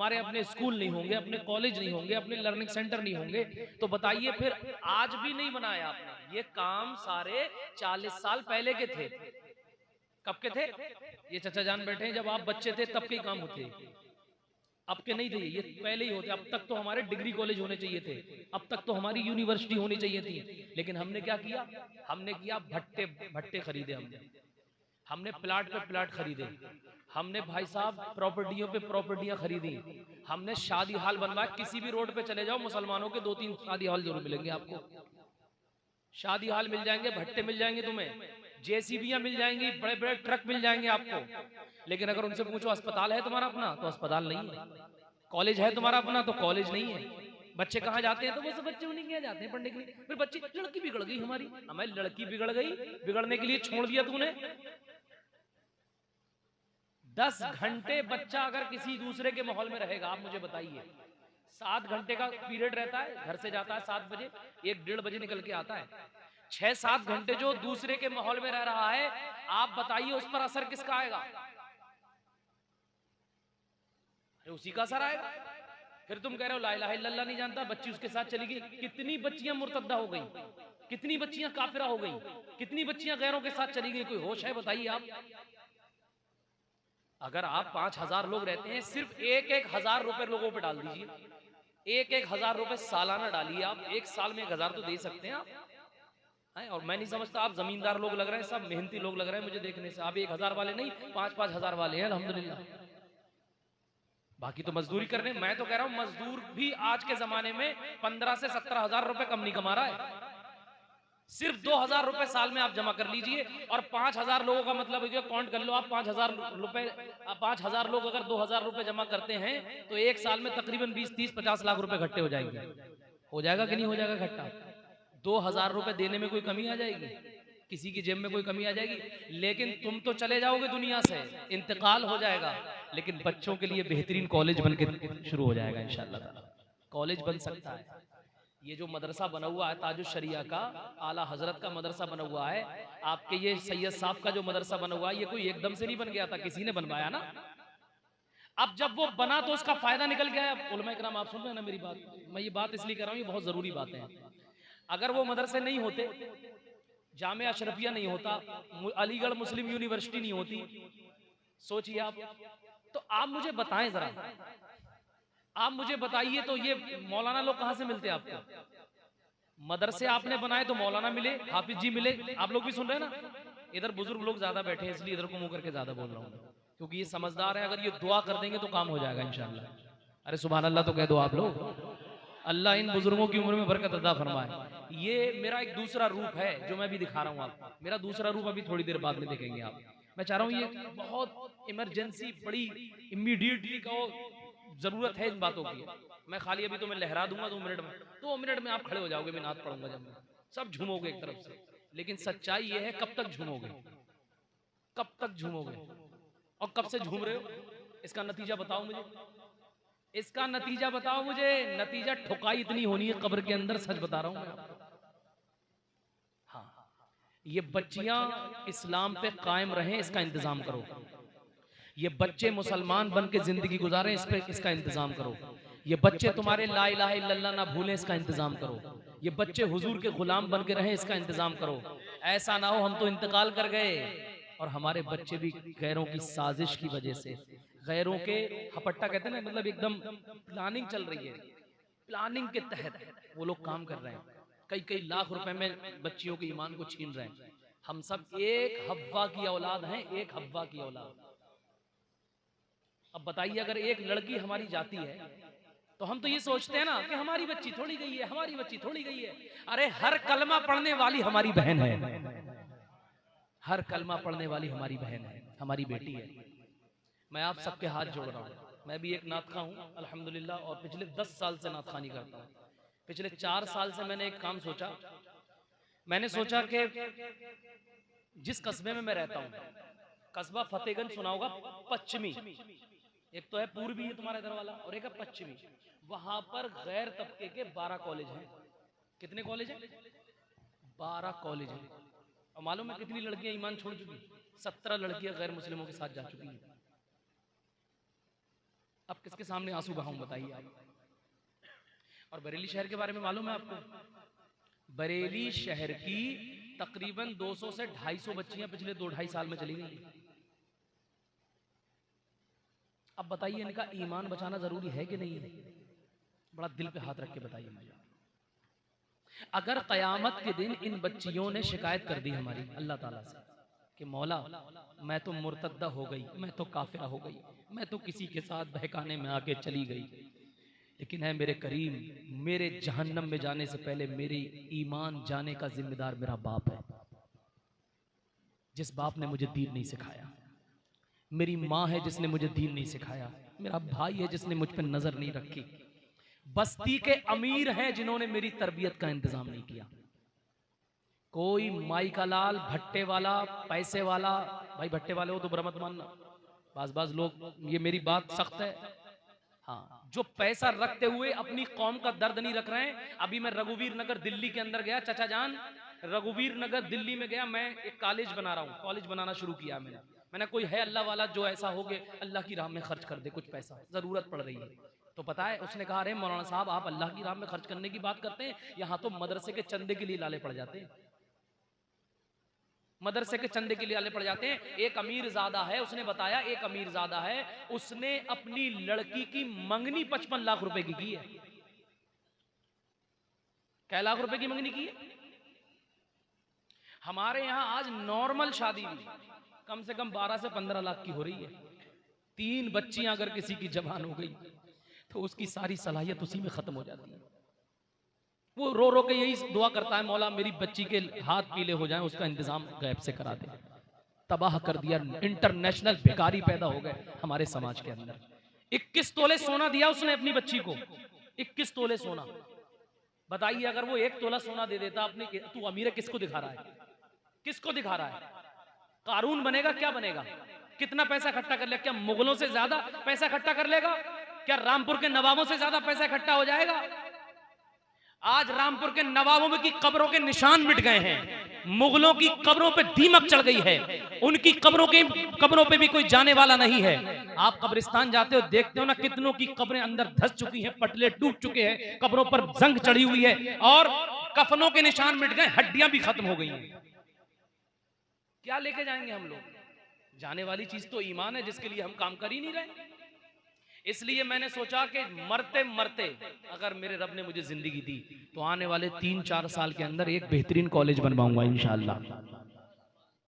हमारे अपने स्कूल नहीं होंगे, अपने कॉलेज नहीं होंगे, अपने लर्निंग सेंटर नहीं होंगे, तो बताइए फिर आज भी नहीं बनाया आपने। ये काम सारे 40 साल पहले के थे। कब के थे? ये चचा जान बैठे हैं, जब आप बच्चे थे तब के काम होते, अब के नहीं थे, ये पहले ही होते। अब तक तो हमारे डिग्री कॉलेज होने चाहिए थे, अब तक तो हमारी यूनिवर्सिटी होनी चाहिए थी। लेकिन हमने क्या किया? हमने किया भट्टे भट्टे खरीदे, हमने प्लाट पे प्लाट खरीदे, हमने भाई साहब प्रॉपर्टियों पे प्रॉपर्टियां खरीदी, हमने शादी हाल बनवाया। किसी भी रोड पे चले जाओ, मुसलमानों के 2-3 शादी हाल जरूर मिलेंगे आपको। शादी हाल मिल जाएंगे, भट्टे मिल जाएंगे, तुम्हें जेसीबियां मिल जाएंगी, बड़े बड़े ट्रक मिल जाएंगे आपको। लेकिन अगर उनसे पूछो अस्पताल है तुम्हारा अपना, तो अस्पताल नहीं है। कॉलेज है तुम्हारा अपना, तो कॉलेज नहीं है। बच्चे कहाँ जाते हैं? तो वो सब बच्चे उन्हीं के यहाँ जाते हैं पढ़ने के लिए। फिर बच्चे, लड़की बिगड़ गई हमारी। हमारी लड़की बिगड़ गई, बिगड़ने के लिए छोड़ दिया तूने। 10 घंटे बच्चा अगर किसी दूसरे के माहौल में रहेगा, आप मुझे बताइए, 7 घंटे का पीरियड रहता है, घर से जाता है 7 बजे, 1-1:30 बजे निकल के आता है। 6-7 घंटे जो दूसरे के माहौल में रह रहा है, आप बताइए उस पर असर किसका आएगा? उसी का असर आएगा। फिर तुम कह रहे हो ला इलाहा इल्लल्लाह नहीं जानता, बच्ची उसके साथ चली गई। कितनी बच्चियां मुर्तद्दा हो गई, कितनी बच्चियां काफिरा हो गई, कितनी बच्चियां गैरों के साथ चली गई? कोई होश है? बताइए आप। अगर आप 5,000 लोग रहते हैं, सिर्फ 1-1 हजार रुपए लोगों पे डाल दीजिए। 1-1 हजार रुपए सालाना डालिए आप। एक साल में 1,000 तो दे सकते हैं आप, हैं? और मैं नहीं समझता आप जमींदार लोग लग रहे हैं, सब मेहनती लोग लग रहे हैं मुझे देखने से। आप 1,000 वाले नहीं, 5-5 हजार वाले हैं अल्हम्दुलिल्लाह। बाकी तो मजदूरी करने। मैं तो कह रहा हूं मजदूर भी आज के जमाने में 15 से 17 हजार रुपए कम नहीं कमा रहा है। सिर्फ 2,000 रुपए साल में आप जमा कर लीजिए, और 5,000 लोगों का मतलब काउंट कर लो आप। 5,000 रुपए, 5,000 लोग अगर 2,000 रुपए जमा करते हैं, तो एक साल में तकरीबन 20-30-50 लाख रुपए इकट्ठे हो जाएंगे। हो जाएगा कि नहीं हो जाएगा इकट्ठा? 2,000 रुपए देने में कोई कमी आ जाएगी? किसी की जेब में कोई कमी आ जाएगी? लेकिन तुम तो चले जाओगे दुनिया से, इंतकाल हो जाएगा, लेकिन बच्चों के लिए बेहतरीन कॉलेज बन के शुरू हो जाएगा इंशाअल्लाह ताला। कॉलेज बन सकता है। ये जो मदरसा बना हुआ है ताजुश शरिया का, आला हजरत का मदरसा बना हुआ है, आपके ये सैयद साहब का जो मदरसा बना हुआ है, ये कोई एकदम से नहीं बन गया था, किसी ने बनवाया ना। अब जब वो बना तो उसका फायदा निकल गया है। उलमा इकराम, आप सुन रहे हैं ना मेरी बात? मैं ये बात इसलिए कर रहा हूँ, ये बहुत जरूरी बातें हैं। अगर वो मदरसे नहीं होते, जामिया अशरफिया नहीं होता, अलीगढ़ मुस्लिम यूनिवर्सिटी नहीं होती, सोचिए आप। तो आप मुझे बताएं जरा, आप मुझे बताइए, तो ये मौलाना लोग कहां से मिलते हैं आपको? मदरसे आपने बनाए तो मौलाना मिले, हाफिज जी मिले। आप लोग भी सुन रहे हैं ना? इधर बुजुर्ग लोग ज्यादा बैठे हैं, इसलिए इधर को मुंह करके ज्यादा बोल रहा हूँ, क्योंकि ये समझदार है। अगर ये दुआ कर देंगे तो काम हो जाएगा इंशाल्लाह। अरे सुभान अल्लाह तो कह दो आप लोग। अल्लाह इन बुजुर्गों की उम्र में बरकत अता फरमाए। ये मेरा एक दूसरा रूप है जो मैं भी दिखा रहा हूँ आपको। मेरा दूसरा रूप अभी थोड़ी देर बाद में देखेंगे आप। मैं चाह रहा हूँ, ये बहुत इमरजेंसी, बड़ी इमीडिएटली कहो जरूरत है इन बातों की। मैं खाली अभी तुम्हें लहरा दूंगा 2 मिनट में, 2 मिनट में आप खड़े हो जाओगे। मैं नात पढ़ूंगा जब मैं, सब झूमोगे एक तरफ से। लेकिन सच्चाई ये है, कब तक झूमोगे? कब तक झूमोगे? और कब से झूम रहे हो? इसका नतीजा बताओ मुझे, इसका नतीजा बताओ मुझे। नतीजा ठुकाई इतनी होनी है कब्र के अंदर, सच बता रहा हूं मैं आपको। हाँ, ये बच्चियां इस्लाम पे कायम रहें, इसका इंतजाम करो। ये बच्चे मुसलमान बन के जिंदगी गुजारें, इस पे इसका इंतजाम करो। ये बच्चे तुम्हारे ला इलाहा इल्लल्लाह ना भूलें, इसका इंतजाम करो। ये बच्चे हुजूर के गुलाम बन के रहें, इसका इंतजाम करो। ऐसा ना हो हम तो इंतकाल कर गए और हमारे बच्चे भी गैरों की साजिश की वजह से, गैरों के हपट्टा कहते हैं ना, मतलब एकदम प्लानिंग चल रही है, प्लानिंग के तहत वो लोग काम कर रहे हैं। कई कई लाख रुपए में बच्चियों के ईमान को छीन रहे हैं। हम सब एक हव्वा की औलाद हैं, एक हव्वा की औलाद। अब बताइए, अगर एक लड़की हमारी जाती है तो हम तो ये सोचते हैं ना कि हमारी बच्ची थोड़ी गई है, हमारी बच्ची थोड़ी गई है। अरे हर कलमा पढ़ने वाली हमारी बहन है, हर कलमा पढ़ने वाली हमारी बहन है, हमारी बेटी है। मैं आप सबके हाथ जोड़ रहा हूँ। मैं भी एक नात खा हूँ अल्हम्दुलिल्लाह, और पिछले 10 साल से नात खानी करता हूँ। पिछले 4 साल से मैंने एक काम सोचा। मैंने सोचा कि जिस कस्बे में मैं रहता हूँ, कस्बा फतेहगंज सुना होगा, पश्चिमी, एक तो है पूर्वी है तुम्हारा इधर वाला, और एक है पश्चिमी। वहां पर गैर तबके के 12 कॉलेज हैं। कितने कॉलेज हैं? 12 कॉलेज हैं। और मालूम है कितनी लड़कियां ईमान छोड़ चुकी? 17 लड़कियां गैर मुस्लिमों के साथ जा चुकी हैं। अब किसके सामने आंसू बहाऊं बताइए आप। और बरेली शहर के बारे में मालूम है आपको, बरेली शहर की तकरीबन 200 से 250 बच्चियां पिछले 2-2.5 साल में चली गई। अब बताइए इनका ईमान बचाना जरूरी है कि नहीं है? बड़ा दिल पे हाथ रख के बताइए मुझे। अगर कयामत के दिन इन बच्चियों ने शिकायत कर दी हमारी अल्लाह ताला से कि मौला मैं तो मुर्तद्दा हो गई, मैं तो काफिरा हो गई, मैं तो किसी के साथ बहकाने में आके चली गई, लेकिन है मेरे करीम, मेरे जहन्नम में जाने से पहले मेरे ईमान जाने का जिम्मेदार मेरा बाप है, जिस बाप ने मुझे दीन नहीं सिखाया, मेरी माँ है जिसने मुझे दीन नहीं सिखाया, मेरा भाई है जिसने मुझ पर नजर नहीं रखी, बस्ती के अमीर हैं जिन्होंने मेरी तरबियत का इंतजाम नहीं किया। कोई माई का लाल, भट्टे वाला, पैसे वाला, भाई भट्टे वाले हो तो बुरा मत मानना, बाज लोग, ये मेरी बात सख्त है, हाँ, जो पैसा रखते हुए अपनी कौम का दर्द नहीं रख रहे हैं। अभी मैं रघुवीर नगर दिल्ली के अंदर गया, चाचा जान, रघुवीर नगर दिल्ली में गया, मैं एक कॉलेज बना रहा हूँ, कॉलेज बनाना शुरू किया मैंने कोई है अल्लाह वाला जो ऐसा हो गया अल्लाह की राह में खर्च कर दे, कुछ पैसा जरूरत पड़ रही है, तो पता है उसने कहा अरे मौलाना साहब आप अल्लाह की राह में खर्च करने की बात करते हैं, यहाँ तो मदरसे के चंदे के लिए लाले पड़ जाते हैं, मदरसे के चंदे के लिए लाले पड़ जाते हैं। एक अमीर ज़ादा है, उसने बताया एक अमीर ज़ादा है, उसने अपनी लड़की की मंगनी 55 लाख रुपए की है। क्या लाख रुपए की मंगनी की है? हमारे यहाँ आज नॉर्मल शादी भी कम से कम 12 से 15 लाख की हो रही है। 3 बच्चियां अगर किसी की जवान हो गई तो उसकी सारी सलाहियत उसी में खत्म हो जाती है। वो रो रो के यही दुआ करता है मौला मेरी बच्ची के हाथ पीले हो जाएं, उसका इंतजाम गैब से करा दे। तबाह कर दिया, इंटरनेशनल भिखारी पैदा हो गए हमारे समाज के अंदर। 21 तोले सोना दिया उसने अपनी बच्ची को, 21 तोले सोना। बताइए अगर वो 1 तोला सोना दे देता अपने, तू अमीर है, किसको दिखा रहा है? किसको दिखा रहा है? कारून बनेगा? क्या बनेगा? कितना पैसा इकट्ठा कर लेगा? क्या मुगलों से ज्यादा पैसा इकट्ठा कर लेगा? क्या रामपुर के नवाबों से ज्यादा पैसा इकट्ठा हो जाएगा? आज रामपुर के नवाबों की कब्रों के निशान मिट गए हैं, मुगलों की कब्रों पे दीमक चढ़ गई है, उनकी कब्रों पे भी कोई जाने वाला नहीं है। आप कब्रिस्तान जाते हो, देखते हो ना कितनों की कब्रें अंदर धंस चुकी हैं, पटले टूट चुके हैं, कब्रों पर जंग चढ़ी हुई है और कफनों के निशान मिट गए, हड्डियां भी खत्म हो गई हैं। क्या लेके जाएंगे हम लोग? जाने वाली चीज तो ईमान है, जिसके लिए हम काम कर ही नहीं रहे। इसलिए मैंने सोचा कि मरते मरते अगर मेरे रब ने मुझे जिंदगी दी तो आने वाले 3-4 साल के अंदर एक बेहतरीन कॉलेज बनवाऊंगा इंशाअल्लाह।